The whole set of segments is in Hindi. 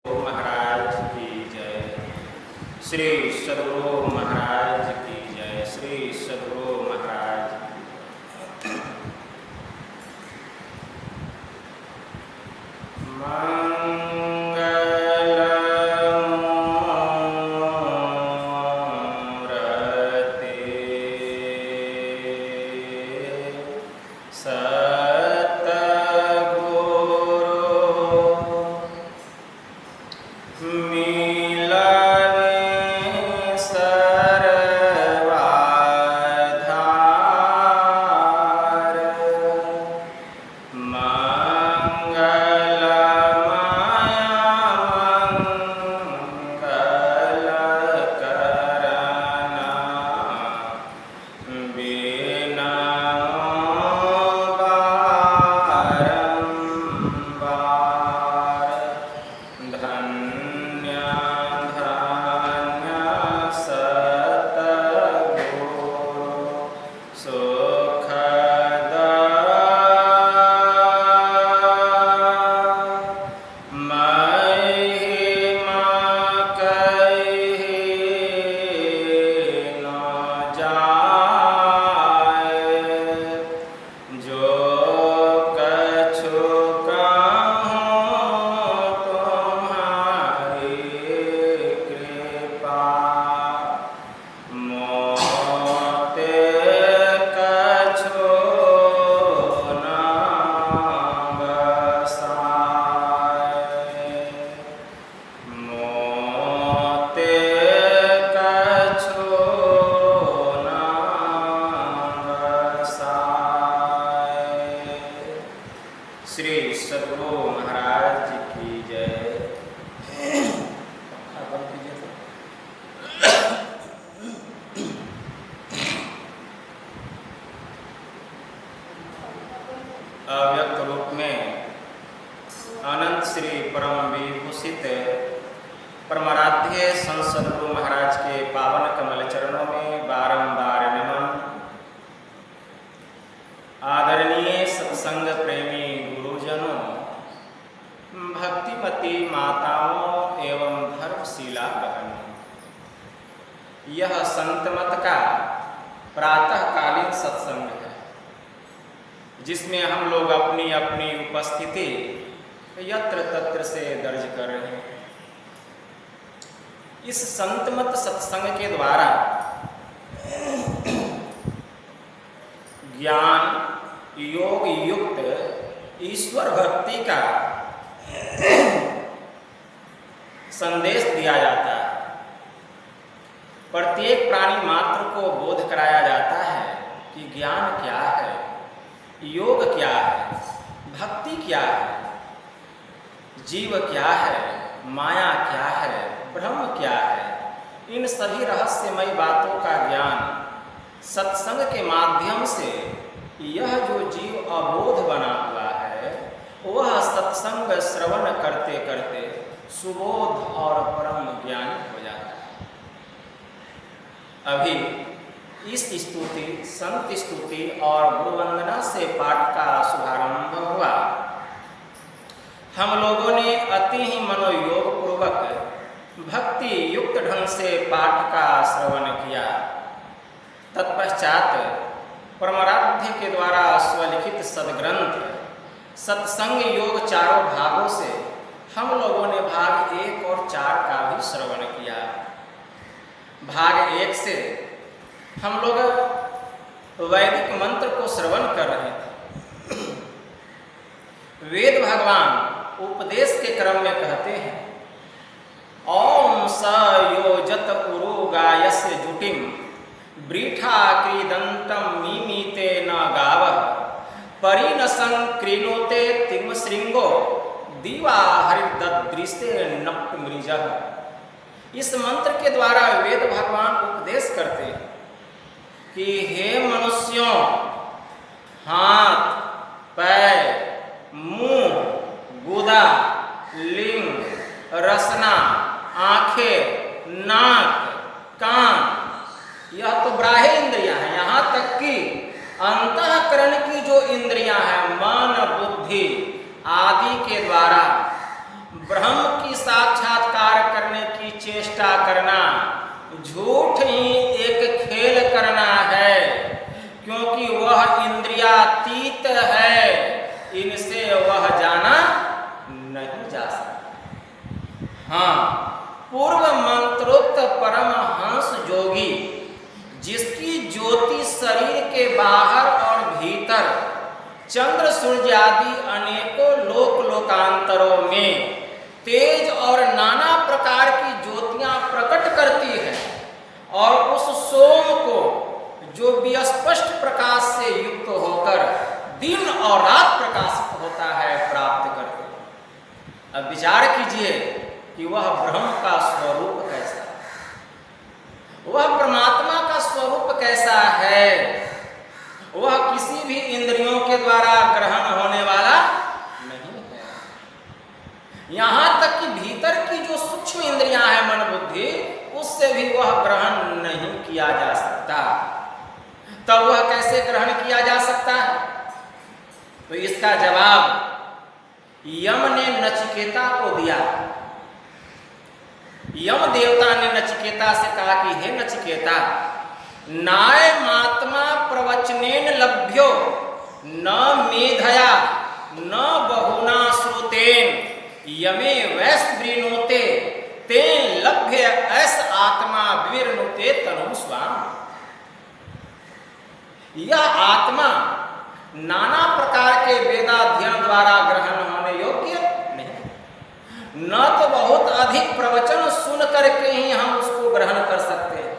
महाराज की जय। श्री सद्गुरु महाराज की जय। श्री सद्गुरु महाराज की जय। श्री सद्गुरु महाराज की जय। अव्यक्त रूप में अनंत श्री परम विभूषित परमाराध्य संत सद्गुरु महाराज के पावन कमल चरणों में बारंबार नमन। आदरणीय सत्संग प्रेमी गुरुजनों, भक्तिमती माताओं एवं धर्मशीला बहनों, यह संतमत का प्रातःकालीन सत्संग है जिसमें हम लोग अपनी अपनी उपस्थिति यत्र तत्र से दर्ज कर रहे हैं। इस संतमत सत्संग के द्वारा ज्ञान योग युक्त ईश्वर भक्ति का संदेश दिया जाता है। प्रत्येक प्राणी मात्र को बोध कराया जाता है कि ज्ञान क्या है, योग क्या है, भक्ति क्या है, जीव क्या है, माया क्या है, ब्रह्म क्या है। इन सभी रहस्यमयी बातों का ज्ञान सत्संग के माध्यम से यह जो जीव अबोध बना हुआ है वह सत्संग श्रवण करते करते सुबोध और परम ज्ञान हो जाता है। अभी इस स्तुति, संत स्तुति और गुरुवंदना से पाठ का शुभारंभ हुआ। हम लोगों ने अति ही मनोयोग पूर्वक भक्ति युक्त ढंग से पाठ का श्रवण किया। तत्पश्चात परमाराध्य के द्वारा स्वलिखित सदग्रंथ सत्संग योग चारों भागों से हम लोगों ने भाग 1 और 4 का भी श्रवण किया। भाग 1 से हम लोग वैदिक मंत्र को श्रवण कर रहे थे। वेद भगवान उपदेश के क्रम में कहते हैं, ओम स योजत उरु गायस्य जुटिम वृथा क्रीदंतम मीमीते न गावः परिनसं क्रीणोते तिम श्रृंगो दीवा हरिदृष्टे नप मृजः। इस मंत्र के द्वारा वेद भगवान उपदेश करते हैं कि हे मनुष्यों, हाथ, पैर, मुंह, गुदा, लिंग, रसना, आंखें, नाक, कान, यह तो बाह्य इंद्रियां हैं। यहाँ तक कि अंतःकरण की जो इंद्रियां हैं, मन, बुद्धि आदि के द्वारा ब्रह्म की साक्ष का करना झूठ ही एक खेल करना है, क्योंकि वह इंद्रियातीत है, इनसे वह जाना नहीं जा सकता। हाँ, पूर्व मंत्रोक्त परमहंस जोगी, जिसकी ज्योति शरीर के बाहर और भीतर चंद्र सूर्य आदि अनेकों लोक लोकांतरों में तेज और नाना प्रकार की ज्योतियां प्रकट करती है, और उस सोम को जो विस्पष्ट प्रकाश से युक्त होकर दिन और रात प्रकाशित होता है, प्राप्त करते हैं। अब विचार कीजिए कि वह ब्रह्म का स्वरूप कैसा है, वह परमात्मा का स्वरूप कैसा है। वह किसी भी इंद्रियों के द्वारा ग्रहण होने वाला नहीं है। यहां तक कि भीतर की जो सूक्ष्म इंद्रियां हैं, मन बुद्धि, उससे भी वह ग्रहण नहीं किया जा सकता। तब वह कैसे ग्रहण किया जा सकता है? तो इसका जवाब यम ने नचिकेता को दिया। यम देवता ने नचिकेता से कहा कि हे नचिकेता, नायमात्मा प्रवचनेन लभ्यो न मेधया न बहुना श्रुतेन यमे वैश्वृणोते तेन लभ्य ऐस आत्मा विवृणुते तनु स्वाम। यह आत्मा नाना प्रकार के वेदाध्ययन द्वारा ग्रहण होने योग्य नहीं। न तो बहुत अधिक प्रवचन सुन करके ही हम उसको ग्रहण कर सकते हैं,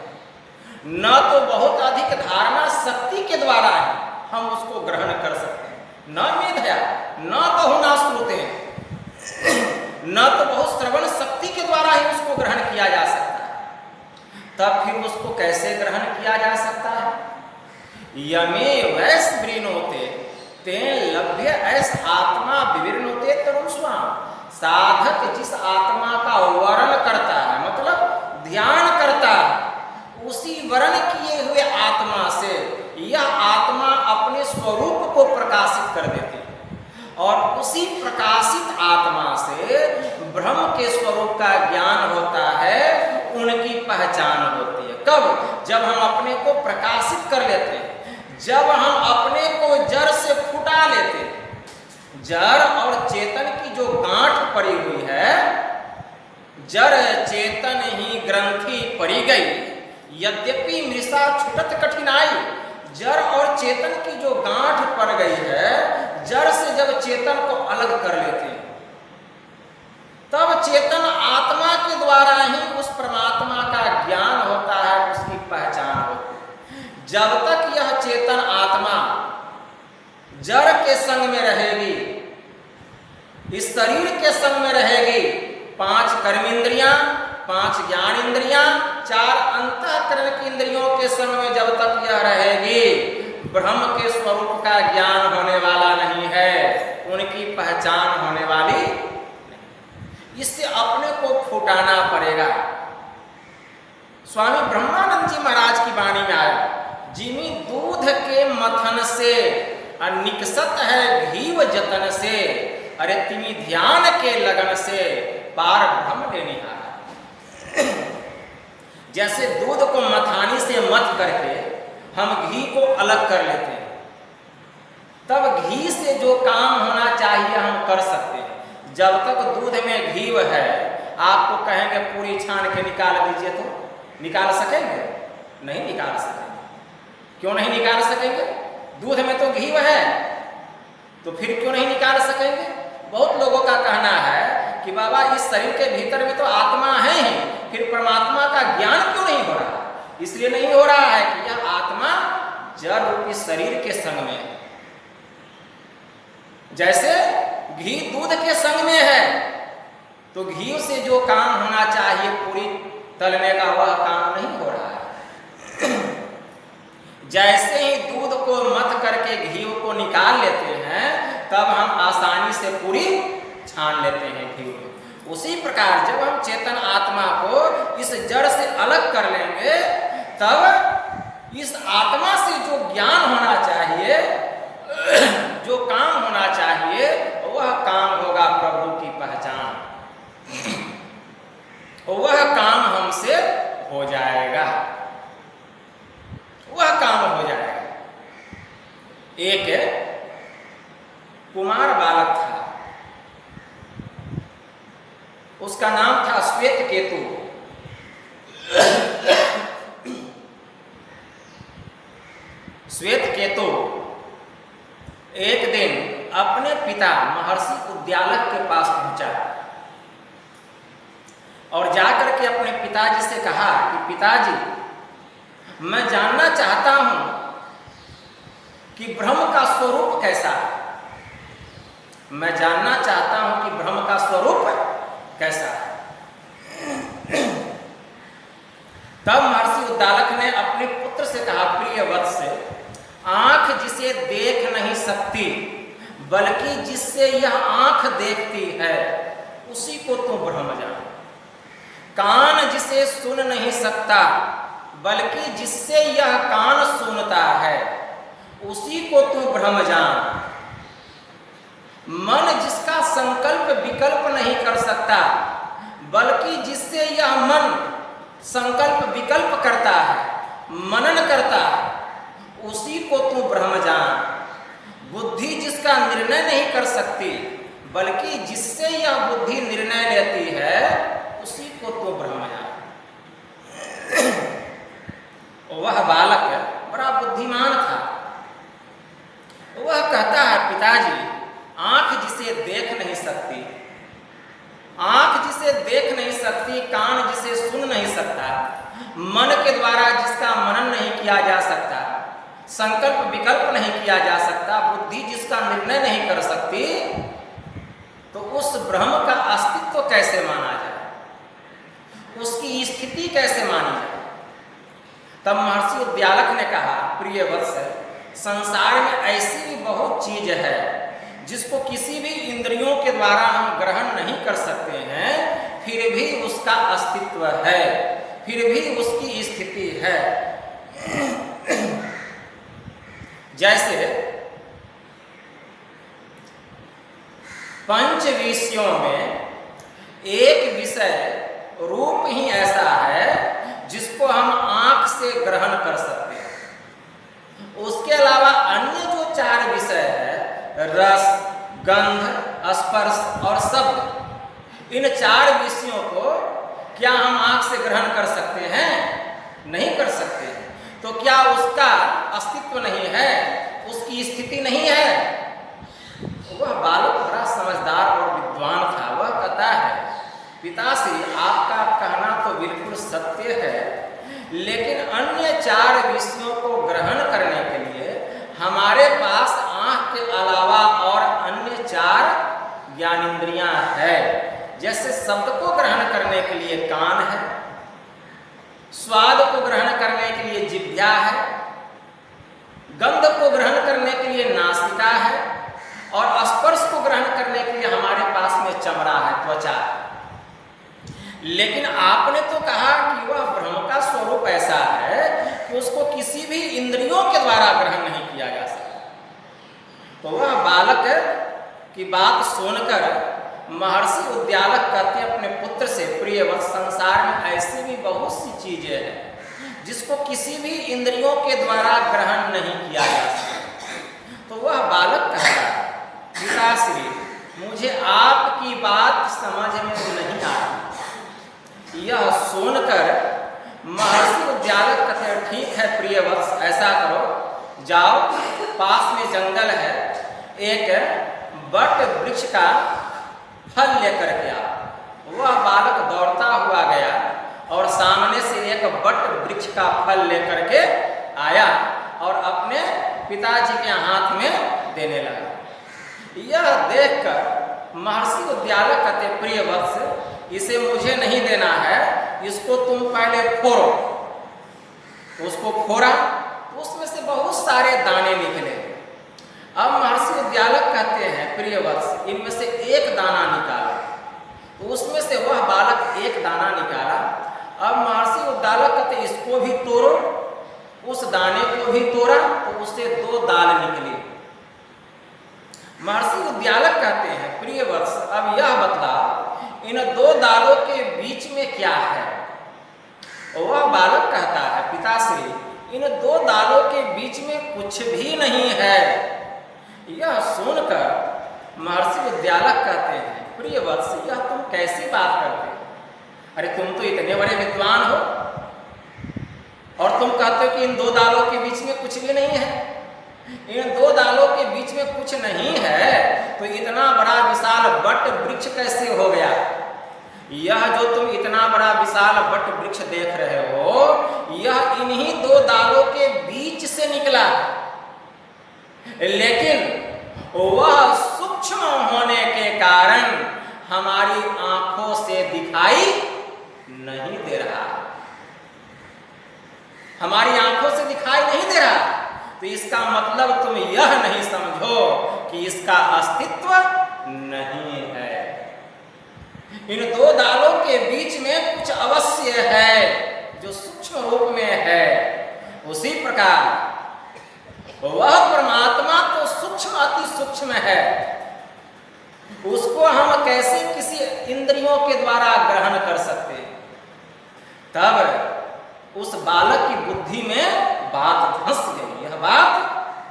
न तो बहुत अधिक धारणा शक्ति के द्वारा ही हम उसको ग्रहण कर सकते हैं। न मेधया न बहुना श्रुते, न तो बहुत श्रवण शक्ति के द्वारा ही उसको ग्रहण किया जा सकता है। तब फिर उसको कैसे ग्रहण किया जा सकता है? यमे वैश्वृणोते तेन लभ्य ऐस आत्मा विवृणोते तनु स्वाम। साधक जिस आत्मा का वर्ण करता है, मतलब ध्यान करता है, उसी वर्ण किए हुए आत्मा से यह आत्मा अपने स्वरूप को प्रकाशित कर देती है, और उसी प्रकाशित आत्मा से ब्रह्म के स्वरूप का ज्ञान होता है, उनकी पहचान होती है। कब? जब हम अपने को प्रकाशित कर लेते हैं, जब हम अपने को जड़ से फुटा लेते हैं। जड़ और चेतन की जो गांठ पड़ी हुई है, जड़ चेतन ही ग्रंथि पड़ी गई, यद्यपि मृषा छुटत कठिनाई। जड़ और चेतन की जो गांठ पड़ गई है, जड़ से जब चेतन को अलग कर लेते हैं, तब चेतन आत्मा के द्वारा ही उस परमात्मा का ज्ञान होता है, उसकी पहचान होती है। जब तक यह चेतन आत्मा जड़ के संग में रहेगी, इस शरीर के संग में रहेगी, 5 कर्मेंद्रियां, 5 ज्ञान इंद्रियां, 4 अंतःकरण की इंद्रियों के संग में जब तक यह रहेगी, ब्रह्म के स्वरूप का ज्ञान होने वाला नहीं है, उनकी पहचान होने वाली नहीं। इससे अपने को फुटाना पड़ेगा। स्वामी ब्रह्मानंद जी महाराज की वाणी में आया, जिमी दूध के मथन से निकसत है घीव जतन से, अरे तिमी ध्यान के लगन से पार ब्रह्म लेने आया। जैसे दूध को मथानी से मथ करके हम घी को अलग कर लेते हैं, तब घी से जो काम होना चाहिए हम कर सकते हैं। जब तक दूध में घी है, आपको कहेंगे पूरी छान के निकाल दीजिए, तो निकाल सकेंगे? नहीं निकाल सकेंगे। क्यों नहीं निकाल सकेंगे? दूध में तो घी है, तो फिर क्यों नहीं निकाल सकेंगे? बहुत लोगों का कहना है कि बाबा इस शरीर के भीतर में तो आत्मा है ही, फिर परमात्मा का ज्ञान क्यों नहीं हो रहा? इसलिए नहीं हो रहा है कि यह आत्मा जड़ रूपी शरीर के संग में है। जैसे घी दूध के संग में है, तो घी से जो काम होना चाहिए पूरी तलने का, वह काम नहीं हो रहा है। जैसे ही दूध को मथ करके घी को निकाल लेते हैं, तब हम आसानी से पूरी छान लेते हैं घी को। उसी प्रकार जब हम चेतन आत्मा को इस जड़ से अलग कर लेंगे, तब इस आत्मा से जो ज्ञान होना चाहिए, जो काम होना चाहिए, वह काम होगा प्रभु की पहचान। वह काम हमसे कुमार बालक था। उसका नाम था श्वेत केतु। श्वेत केतु एक दिन अपने पिता महर्षि उद्यालक के पास पहुंचा और जाकर के अपने पिताजी से कहा कि पिताजी, मैं जानना चाहता हूं कि ब्रह्म का स्वरूप कैसा है। मैं जानना चाहता हूं कि ब्रह्म का स्वरूप कैसा है। तब महर्षि उद्दालक ने अपने पुत्र से कहा, प्रिय वत्स, आंख जिसे देख नहीं सकती बल्कि जिससे यह आंख देखती है उसी को तू ब्रह्म जान। कान जिसे सुन नहीं सकता बल्कि जिससे यह कान सुनता है उसी को तू ब्रह्म जान। मन जिसका संकल्प विकल्प नहीं कर सकता बल्कि जिससे यह मन संकल्प विकल्प करता है, मनन करता है, उसी को तू ब्रह्म जान। बुद्धि जिसका निर्णय नहीं कर सकती बल्कि जिससे यह बुद्धि निर्णय लेती है उसी को तू ब्रह्म जान। वह बालक बड़ा बुद्धिमान था। वह कहता है, पिताजी, आंख जिसे देख नहीं सकती, आंख जिसे देख नहीं सकती, कान जिसे सुन नहीं सकता, मन के द्वारा जिसका मनन नहीं किया जा सकता, संकल्प विकल्प नहीं किया जा सकता, बुद्धि जिसका निर्णय नहीं कर सकती, तो उस ब्रह्म का अस्तित्व कैसे माना जाए, उसकी स्थिति कैसे मानी जाए। तब महर्षि उद्यालक ने कहा, प्रिय वत्स, संसार में ऐसी भी बहुत चीज है जिसको किसी भी इंद्रियों के द्वारा हम ग्रहण नहीं कर सकते हैं, फिर भी उसका अस्तित्व है, फिर भी उसकी स्थिति है। जैसे पंच विषयों में एक विषय रूप ही ऐसा है जिसको हम आंख से ग्रहण कर सकते हैं। उसके अलावा अन्य जो 4 विषय है, रस, गंध, स्पर्श और शब्द, इन 4 विषयों को क्या हम आंख से ग्रहण कर सकते हैं? नहीं कर सकते हैं। तो क्या उसका अस्तित्व नहीं है, उसकी स्थिति नहीं है? वह बालक बड़ा समझदार और विद्वान था। वह कहता है, पिताश्री, आपका कहना तो बिल्कुल सत्य है, लेकिन अन्य 4 विषयों को ग्रहण करने के लिए हमारे पास आंख के अलावा और अन्य 4 ज्ञानेंद्रियां है। जैसे शब्द को ग्रहण करने के लिए कान है, स्वाद को ग्रहण करने के लिए जिह्वा है, गंध को ग्रहण करने के लिए नासिका है, और स्पर्श को ग्रहण करने के लिए हमारे पास में चमड़ा है, त्वचा। लेकिन आपने तो कहा कि वह ब्रह्म का स्वरूप ऐसा है कि उसको किसी भी इंद्रियों के द्वारा ग्रहण नहीं किया जा सकता। तो वह बालक की बात सुनकर महर्षि उद्यालक कहते हैं अपने पुत्र से, प्रिय वत्स, संसार में ऐसी भी बहुत सी चीजें हैं जिसको किसी भी इंद्रियों के द्वारा ग्रहण नहीं किया जा सकता। तो वह बालक कहता है, पिताश्री, मुझे आपकी बात समझ में नहीं आई। यह सुनकर महर्षि उद्यालक कहते हैं, ठीक है प्रिय वत्स, ऐसा करो, जाओ, पास में जंगल है, एक बट वृक्ष का फल लेकर के आओ। वह बालक दौड़ता हुआ गया और सामने से एक बट वृक्ष का फल लेकर के आया और अपने पिताजी के हाथ में देने लगा। यह देखकर महर्षि उद्यालक कहते, प्रिय वत्स, इसे मुझे नहीं देना है, इसको तुम पहले फोड़ो। उसको फोड़ा, उसमें से बहुत सारे दाने निकले। अब महर्षि उद्यालक कहते हैं, प्रिय वत्स, इनमें से एक दाना निकालो। तो उसमें से वह बालक एक दाना निकाला। अब महर्षि उद्यालक कहते, इसको भी तोड़ो। उस दाने को भी तोड़ा तो उससे 2 दाल निकली। महर्षि उद्यालक कहते हैं, प्रिय वत्स, अब यह बतलाओ, इन 2 दालों के बीच में क्या है? वह बालक कहता है, पिताश्री, इन 2 दालों के बीच में कुछ भी नहीं है। यह सुनकर महर्षि उद्यालक कहते हैं, प्रिय वत्स, यह तुम कैसी बात करते हो? अरे तुम तो इतने बड़े विद्वान हो और तुम कहते हो कि इन दो दालों के बीच में कुछ भी नहीं है। इन दो दालों के बीच में कुछ नहीं है तो इतना बड़ा विशाल वट वृक्ष कैसे हो गया? यह जो तुम इतना बड़ा विशाल वट वृक्ष देख रहे हो, यह इन्हीं दो दालों के बीच से निकला, लेकिन वह सूक्ष्म होने के कारण हमारी आंखों से दिखाई नहीं दे रहा। हमारी आंखों से दिखाई नहीं दे रहा, तो इसका मतलब तुम यह नहीं समझो कि इसका अस्तित्व नहीं है। इन दो दालों के बीच में कुछ अवश्य है जो सूक्ष्म रूप में है। उसी प्रकार वह परमात्मा तो सूक्ष्म अति सूक्ष्म है, उसको हम कैसे किसी इंद्रियों के द्वारा ग्रहण कर सकते? तब उस बालक की बुद्धि में बात धंस गई, यह बात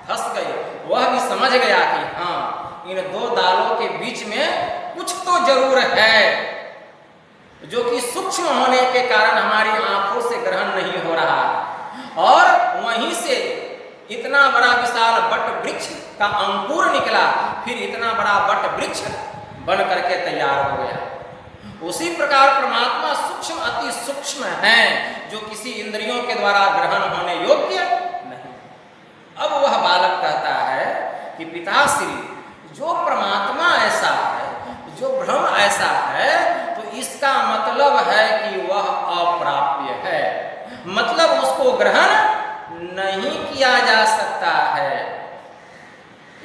धंस गई। वह भी समझ गया कि हाँ, इन दो दालों के बीच में कुछ तो जरूर है जो कि सूक्ष्म होने के कारण हमारी आंखों से ग्रहण नहीं हो रहा, और वहीं से इतना बड़ा विशाल वट वृक्ष का अंकुर निकला, फिर इतना बड़ा वट वृक्ष बन करके तैयार हो गया। उसी प्रकार परमात्मा सूक्ष्म अति सूक्ष्म है जो किसी इंद्रियों के द्वारा ग्रहण होने योग्य नहीं। अब वह बालक कहता है कि पिताश्री, जो परमात्मा ऐसा है, जो ब्रह्म ऐसा है, तो इसका मतलब है कि वह अप्राप्य है, मतलब उसको ग्रहण नहीं किया जा सकता है।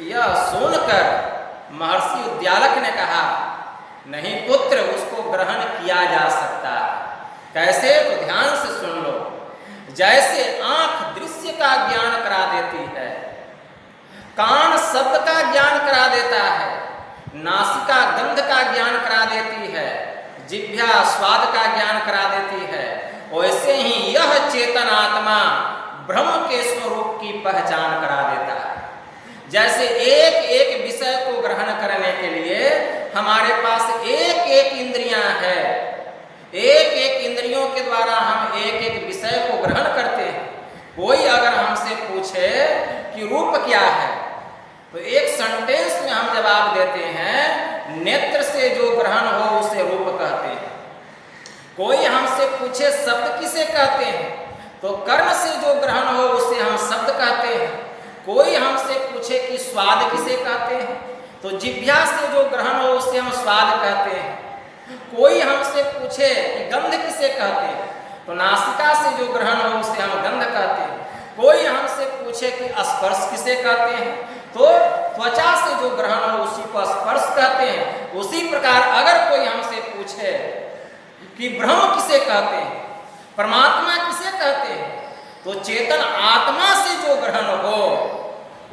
यह सुनकर महर्षि उद्यालक ने कहा, नहीं पुत्र, उसको ग्रहण किया जा सकता है। कैसे? तो ध्यान से सुन लो। जैसे आंख दृश्य का ज्ञान करा देती है, कान शब्द का ज्ञान करा देता है, नासिका गंध का ज्ञान करा देती है, जिह्वा स्वाद का ज्ञान करा देती है, वैसे ही यह चेतन आत्मा ब्रह्म के स्वरूप की पहचान करा देता है। जैसे एक एक विषय को ग्रहण करने के लिए हमारे पास एक एक इंद्रियां हैं, एक एक इंद्रियों के द्वारा हम एक एक विषय को ग्रहण करते हैं। कोई अगर हमसे पूछे कि रूप क्या है, तो एक सेंटेंस में हम जवाब देते हैं, नेत्र से जो ग्रहण हो उसे रूप कहते हैं। कोई हमसे पूछे शब्द किसे कहते हैं, तो कर्ण से जो ग्रहण हो उसे हम शब्द कहते हैं। कोई हमसे पूछे कि स्वाद किसे कहते हैं, तो जिह्वा से जो ग्रहण हो उसे हम स्वाद कहते हैं। कोई हमसे पूछे कि गंध किसे कहते हैं, तो नासिका से जो ग्रहण हो उसे हम गंध कहते हैं। कोई हमसे पूछे कि स्पर्श किसे कहते हैं, तो त्वचा से जो ग्रहण हो उसी को स्पर्श कहते हैं। उसी प्रकार अगर कोई हमसे पूछे कि ब्रह्म किसे कहते हैं, परमात्मा किसे कहते हैं, तो चेतन आत्मा से जो ग्रहण हो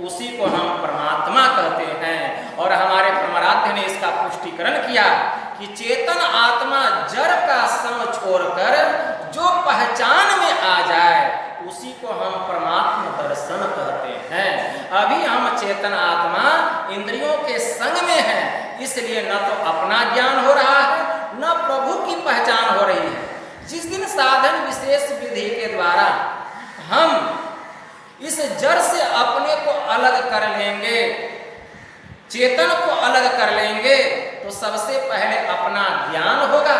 उसी को हम परमात्मा कहते हैं। और हमारे परमाराध्य ने इसका पुष्टिकरण किया कि चेतन आत्मा जड़ का सम छोड़कर जो पहचान में आ जाए उसी को हम परमात्मा दर्शन कहते हैं। अभी हम चेतन आत्मा इंद्रियों के संग में हैं, इसलिए न तो अपना ज्ञान हो रहा है, न प्रभु की पहचान हो रही है। जिस दिन साधन विशेष विधि के द्वारा हम इस जड़ से अपने को अलग कर लेंगे, चेतन को अलग कर लेंगे, तो सबसे पहले अपना ज्ञान होगा,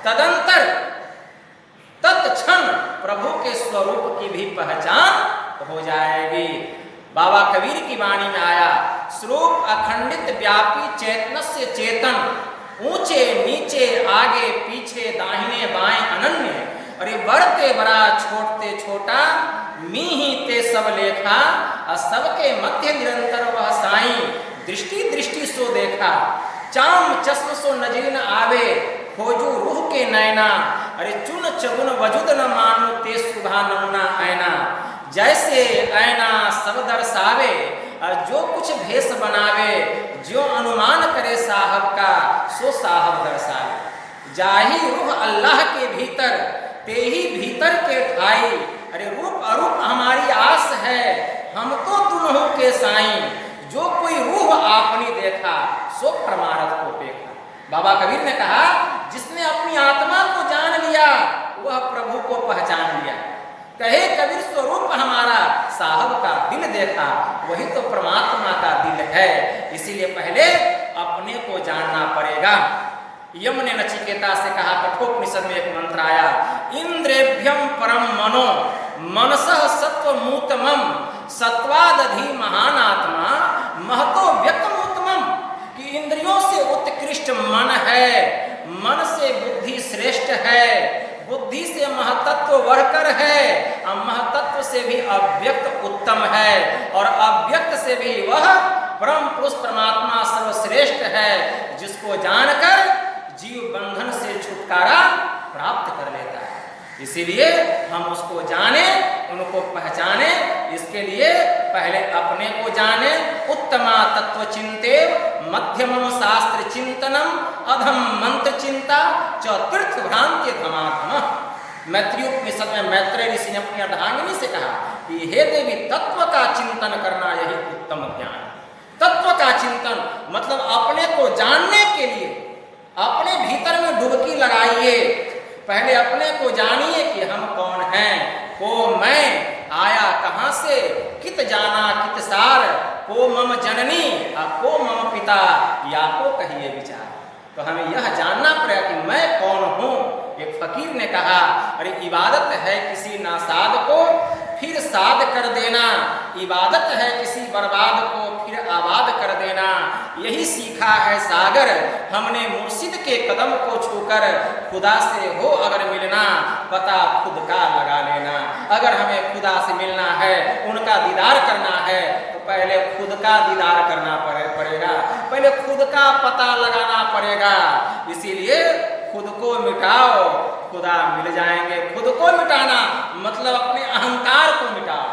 तदंतर तत्क्षण प्रभु के स्वरूप की भी पहचान हो जाएगी। बाबा कबीर की वाणी में आया, स्वरूप अखंडित व्यापी चेतनस्य चेतन, ऊंचे नीचे आगे पीछे दाहिने बाएं अनन्य, अरे बढ़ते बड़ा छोटते छोटा, मी ही ते सब लेखा, और सबके मध्य निरंतर वह साईं, दृष्टि दृष्टि सो देखा, चाम चश्म सो नजर न आवे, खोजू रूह के नैना, अरे चुन चगुन वजुद न मानो ते सुधा नमुना ऐना। जैसे ऐना सब दर्शावे, और जो कुछ भेष बनावे, जो अनुमान करे साहब का सो साहब दर्शावे। जाही रूह अल्लाह के भीतर, ते ही भीतर के ठाई, अरे रूप अरूप हमारी आस है, हम तो दुनों के साईं, जो कोई रूह आपने देखा सो परमार्थ को देखा। बाबा कबीर ने कहा, जिसने अपनी आत्मा को जान लिया वह प्रभु को पहचान लिया। कहे कबीर, स्वरूप हमारा साहब का दिल देखा, वही तो परमात्मा का दिल है। इसीलिए पहले अपने को जानना पड़ेगा। यम ने नचिकेता से कहा, कठोपनिषद में एक मंत्र आया, इंद्रेभ्यम परम मनो मनसः सत्वमूतमम सत्वादधि महानात्मा महतो व्यक्तमूतमम, कि इंद्रियों से उत्कृष्ट मन है, मन से बुद्धि श्रेष्ठ है, बुद्धि से महतत्व बढ़कर है, और महतत्व से भी अव्यक्त उत्तम है, और अव्यक्त से भी वह परम पुरुष परमात्मा सर्वश्रेष्ठ है, जिसको जानकर जीव बंधन से छुटकारा प्राप्त कर लेता है। इसीलिए हम उसको जाने, उनको पहचाने। इसके लिए पहले अपने को जाने। उत्तमा तत्व चिंते मध्यमम शास्त्र चिंतनम अधम मंत्र चिंता च तीर्थ भ्रांति धमाधम। मैत्रेय उपनिषद में मैत्रेय ऋषि ने अपनी अर्धांगिनी से कहा कि हे देवी, तत्व का चिंतन करना यही उत्तम ज्ञान। तत्व का चिंतन मतलब अपने को जानने के लिए अपने भीतर में डुबकी लगाइए। पहले अपने को जानिए कि हम कौन हैं, को मैं आया कहाँ से, कित जाना कित सार, को मम जननी को मम पिता, या को कहिए विचार। तो हमें यह जानना पड़ेगा कि मैं कौन हूँ। एक फकीर ने कहा, अरे इबादत है किसी नासाद को फिर साध कर देना, इबादत है किसी बर्बाद को फिर आबाद कर देना। यही सीखा है सागर हमने मुर्शिद के कदम को छूकर, खुदा से हो अगर मिलना पता खुद का लगा लेना। अगर हमें खुदा से मिलना है, उनका दीदार करना है, तो पहले खुद का दीदार करना पड़ेगा, पहले खुद का पता लगाना पड़ेगा। इसीलिए खुद को मिटाओ, खुदा मिल जाएंगे। खुद को मिटाना मतलब अपने अहंकार को मिटाओ।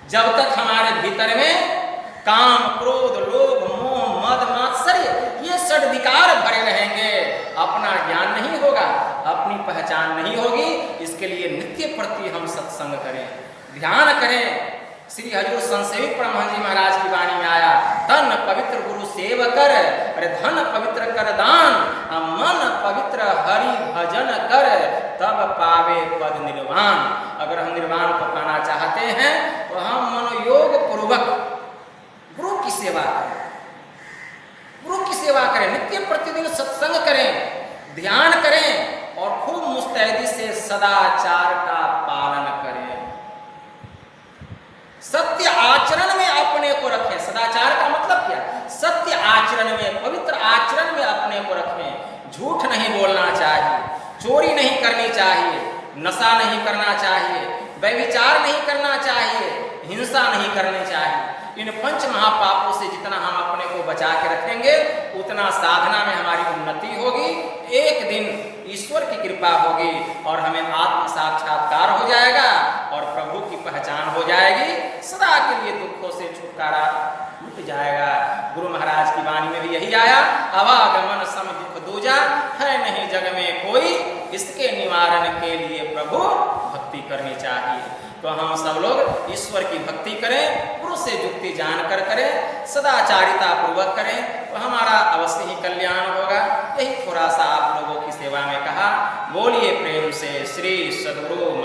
जब तक हमारे भीतर में काम, क्रोध, लोभ, मोह, मद, मात्सर्य ये षड्विकार भरे रहेंगे, अपना ज्ञान नहीं होगा, अपनी पहचान नहीं होगी। इसके लिए नित्य प्रति हम सत्संग करें, ध्यान करें। श्री हजूर संसेवित परमहंस जी महाराज की वाणी में आया, तन पवित्र गुरु सेव कर, अरे धन पवित्र कर दान, मन पवित्र हरि भजन कर, तब पावे पद निर्वाण। अगर हम निर्वाण को पाना चाहते हैं तो हम मनोयोग पूर्वक गुरु की सेवा करें, गुरु की सेवा करें, नित्य प्रतिदिन सत्संग करें, ध्यान करें, और खूब मुस्तैदी से सदाचार का पालन करें। सत्य आचरण में अपने को रखें। सदाचार का मतलब क्या? सत्य आचरण में, पवित्र आचरण में अपने को रखें। झूठ नहीं बोलना चाहिए, चोरी नहीं करनी चाहिए, नशा नहीं करना चाहिए, व्यभिचार नहीं करना चाहिए, हिंसा नहीं करनी चाहिए। इन पंच महापापों से जितना हम अपने को बचा के रखेंगे, उतना साधना में हमारी उन्नति होगी। एक दिन ईश्वर की कृपा होगी और हमें आत्म साक्षात्कार हो जाएगा और प्रभु की पहचान हो जाएगी। सदा के लिए दुखों से छुटकारा मिट जाएगा। गुरु महाराज की वाणी में भी यही आया, अवागमन सम दुख दूजा, है नहीं जग में कोई, इसके निवारण के लिए प्रभु भक्ति करनी चाहिए। तो हम सब लोग ईश्वर की भक्ति करें, गुरु से युक्ति जानकर करें, सदाचारिता पूर्वक करें, तो हमारा अवश्य ही कल्याण होगा। यही थोड़ा सा आप लोगों की सेवा में कहा। बोलिए प्रेम से श्री सद्गुरु